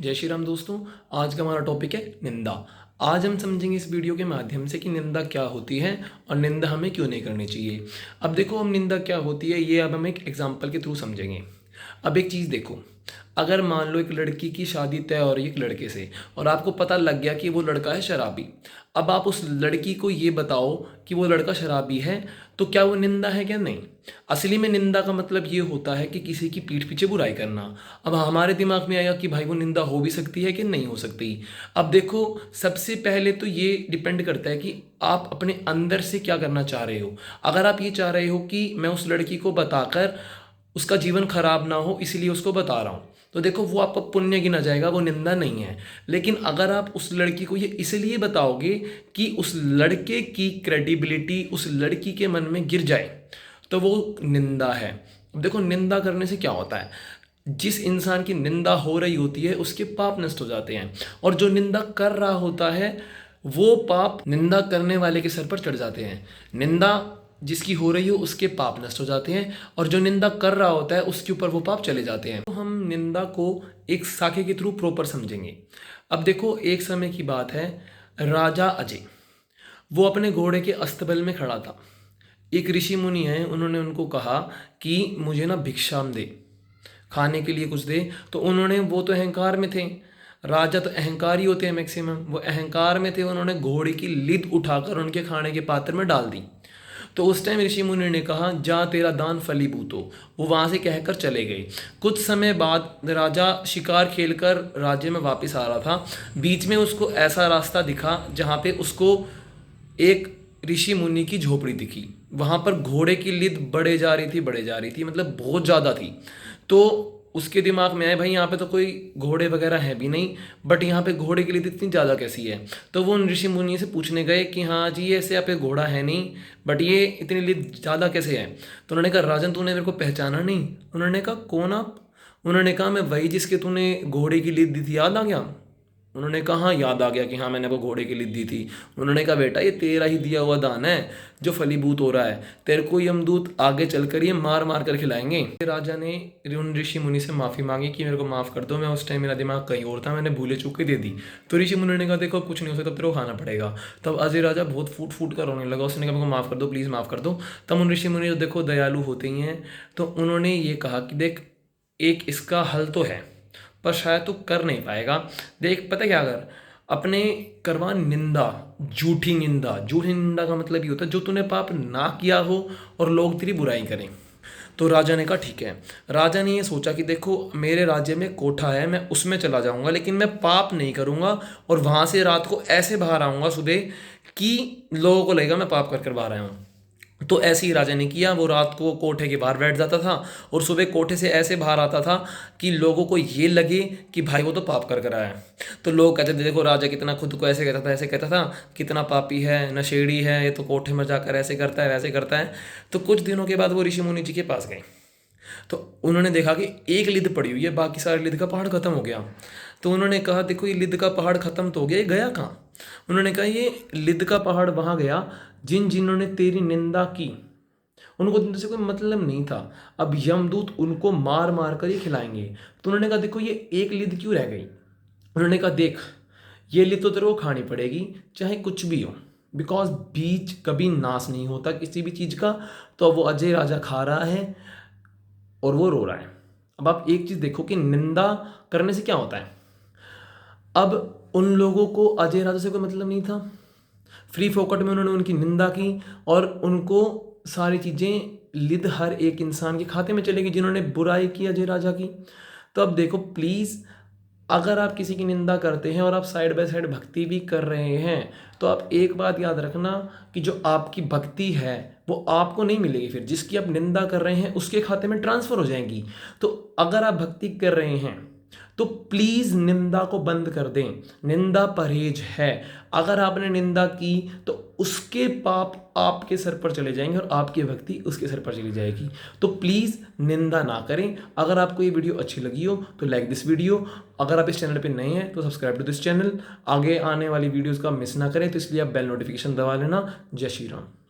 जय श्री राम दोस्तों। आज का हमारा टॉपिक है निंदा। आज हम समझेंगे इस वीडियो के माध्यम से कि निंदा क्या होती है और निंदा हमें क्यों नहीं करनी चाहिए। अब देखो, हम निंदा क्या होती है ये अब हम एक एग्जांपल के थ्रू समझेंगे। अब एक चीज़ देखो, अगर मान लो एक लड़की की शादी तय हो रही है एक लड़के से और आपको पता लग गया कि वो लड़का है शराबी। अब आप उस लड़की को ये बताओ कि वो लड़का शराबी है, तो क्या वो निंदा है क्या? नहीं। असली में निंदा का मतलब ये होता है कि किसी की पीठ पीछे बुराई करना। अब हमारे दिमाग में आया कि भाई वो निंदा हो भी सकती है कि नहीं हो सकती। अब देखो, सबसे पहले तो ये डिपेंड करता है कि आप अपने अंदर से क्या करना चाह रहे हो। अगर आप ये चाह रहे हो कि मैं उस लड़की को बताकर उसका जीवन खराब ना हो इसलिए उसको बता रहा हूँ, तो देखो वो आपका पुण्य गिना जाएगा, वो निंदा नहीं है। लेकिन अगर आप उस लड़की को ये इसलिए बताओगे कि उस लड़के की क्रेडिबिलिटी उस लड़की के मन में गिर जाए, तो वो निंदा है। अब देखो, निंदा करने से क्या होता है, जिस इंसान की निंदा हो रही होती है उसके पाप नष्ट हो जाते हैं, और जो निंदा कर रहा होता है वो पाप निंदा करने वाले के सर पर चढ़ जाते हैं। निंदा जिसकी हो रही हो उसके पाप नष्ट हो जाते हैं, और जो निंदा कर रहा होता है उसके ऊपर वो पाप चले जाते हैं। तो हम निंदा को एक साखे के थ्रू प्रॉपर समझेंगे। अब देखो, एक समय की बात है, राजा अजय वो अपने घोड़े के अस्तबल में खड़ा था। एक ऋषि मुनि हैं, उन्होंने उनको कहा कि मुझे ना भिक्षाम दे, खाने के लिए कुछ दे। तो उन्होंने, वो तो अहंकार में थे, राजा तो अहंकार ही होते हैं मैक्सिमम, वो अहंकार में थे, उन्होंने घोड़े की लिद उठाकर उनके खाने के पात्र में डाल दी। तो उस टाइम ऋषि मुनि ने कहा, जा तेरा दान फलीभूत हो। वो वहाँ से कहकर चले गए। कुछ समय बाद राजा शिकार खेलकर राज्य में वापस आ रहा था। बीच में उसको ऐसा रास्ता दिखा जहाँ पे उसको एक ऋषि मुनि की झोपड़ी दिखी। वहाँ पर घोड़े की लिद बढ़े जा रही थी, मतलब बहुत ज़्यादा थी। तो उसके दिमाग में आया, भाई यहाँ पे तो कोई घोड़े वगैरह है भी नहीं, बट यहाँ पे घोड़े की लिद इतनी ज़्यादा कैसी है। तो वो उन ऋषि मुनि से पूछने गए कि हाँ जी, ऐसे यहाँ पे घोड़ा है नहीं, बट ये इतनी लिद ज़्यादा कैसे है। तो उन्होंने कहा, राजन तूने मेरे को पहचाना नहीं? उन्होंने कहा, कौन आप? उन्होंने कहा, मैं वही जिसके तूने घोड़े की लिद दी थी, याद आ गया? उन्होंने कहा, हाँ याद आ गया कि हाँ मैंने वो घोड़े की लिद दी थी। उन्होंने कहा, बेटा ये तेरा ही दिया हुआ दान है जो फलीभूत हो रहा है, तेरे को यमदूत आगे चलकर ये मार मार कर खिलाएंगे। राजा ने उन ऋषि मुनि से माफ़ी मांगी कि मेरे को माफ़ कर दो, मैं उस टाइम मेरा दिमाग कहीं और था, मैंने भूले चूक के दे दी। तो ऋषि मुनि ने कहा, देखो कुछ नहीं हो सकता, तेरे को खाना पड़ेगा। तब अजय राजा बहुत फूट फूट कर रोने लगा, उसने कहा, मेरे को माफ़ कर दो, प्लीज़ माफ़ कर दो। तब उन ऋषि मुनि जो देखो दयालु होते ही हैं, तो उन्होंने ये कहा कि देख, एक इसका हल तो है, पर शायद तू कर नहीं पाएगा। देख, पता क्या कर, अपने करवा निंदा, झूठी निंदा। झूठी निंदा का मतलब ये होता है जो तूने पाप ना किया हो और लोग तेरी बुराई करें। तो राजा ने कहा ठीक है। राजा ने ये सोचा कि देखो, मेरे राज्य में कोठा है, मैं उसमें चला जाऊंगा, लेकिन मैं पाप नहीं करूंगा, और वहां से रात को ऐसे बाहर आऊंगा सुबह कि लोगों को लगेगा मैं पाप कर कर बाहर आया हूँ। तो ऐसे ही राजा ने किया। वो रात को कोठे के बाहर बैठ जाता था और सुबह कोठे से ऐसे बाहर आता था कि लोगों को ये लगे कि भाई वो तो पाप कर कर आया है। तो लोग कहते थे, देखो राजा कितना खुद को ऐसे कहता था, ऐसे कहता था, कितना पापी है, नशेड़ी है, ये तो कोठे में जाकर ऐसे करता है, वैसे करता है। तो कुछ दिनों के बाद वो ऋषि मुनि जी के पास गए। तो उन्होंने देखा कि एक लिद पड़ी हुई है, बाकी सारे लिद का पहाड़ खत्म हो गया। तो उन्होंने कहा, देखो ये लिद का पहाड़ खत्म तो हो गया, ये गया कहाँ? उन्होंने कहा, ये लिद का पहाड़ वहाँ गया जिन्होंने तेरी निंदा की, उनको निंदा से कोई मतलब नहीं था। अब यमदूत उनको मार मार कर ही खिलाएंगे। तो उन्होंने कहा, देखो ये एक लिद क्यों रह गई? उन्होंने कहा, देख ये लिद तो तेरे को खानी पड़ेगी चाहे कुछ भी हो, बिकॉज बीज कभी नाश नहीं होता किसी भी चीज़ का। तो अब वो अजय राजा खा रहा है और वो रो रहा है। अब आप एक चीज़ देखो कि निंदा करने से क्या होता है। अब उन लोगों को अजय राजा से कोई मतलब नहीं था, फ्री फोकट में उन्होंने उनकी निंदा की, और उनको सारी चीज़ें लिद हर एक इंसान के खाते में चलेगी जिन्होंने बुराई की अजय राजा की। तो अब देखो प्लीज़, अगर आप किसी की निंदा करते हैं और आप साइड बाय साइड भक्ति भी कर रहे हैं, तो आप एक बात याद रखना कि जो आपकी भक्ति है वो आपको नहीं मिलेगी, फिर जिसकी आप निंदा कर रहे हैं उसके खाते में ट्रांसफ़र हो जाएंगी। तो अगर आप भक्ति कर रहे हैं तो प्लीज़ निंदा को बंद कर दें। निंदा परहेज है। अगर आपने निंदा की तो उसके पाप आपके सर पर चले जाएंगे और आपकी भक्ति उसके सर पर चली जाएगी। तो प्लीज़ निंदा ना करें। अगर आपको ये वीडियो अच्छी लगी हो तो लाइक दिस वीडियो। अगर आप इस चैनल पे नए हैं तो सब्सक्राइब टू दिस चैनल। आगे आने वाली वीडियोज़ का मिस ना करें, तो इसलिए आप बेल नोटिफिकेशन दबा लेना। जय श्री राम।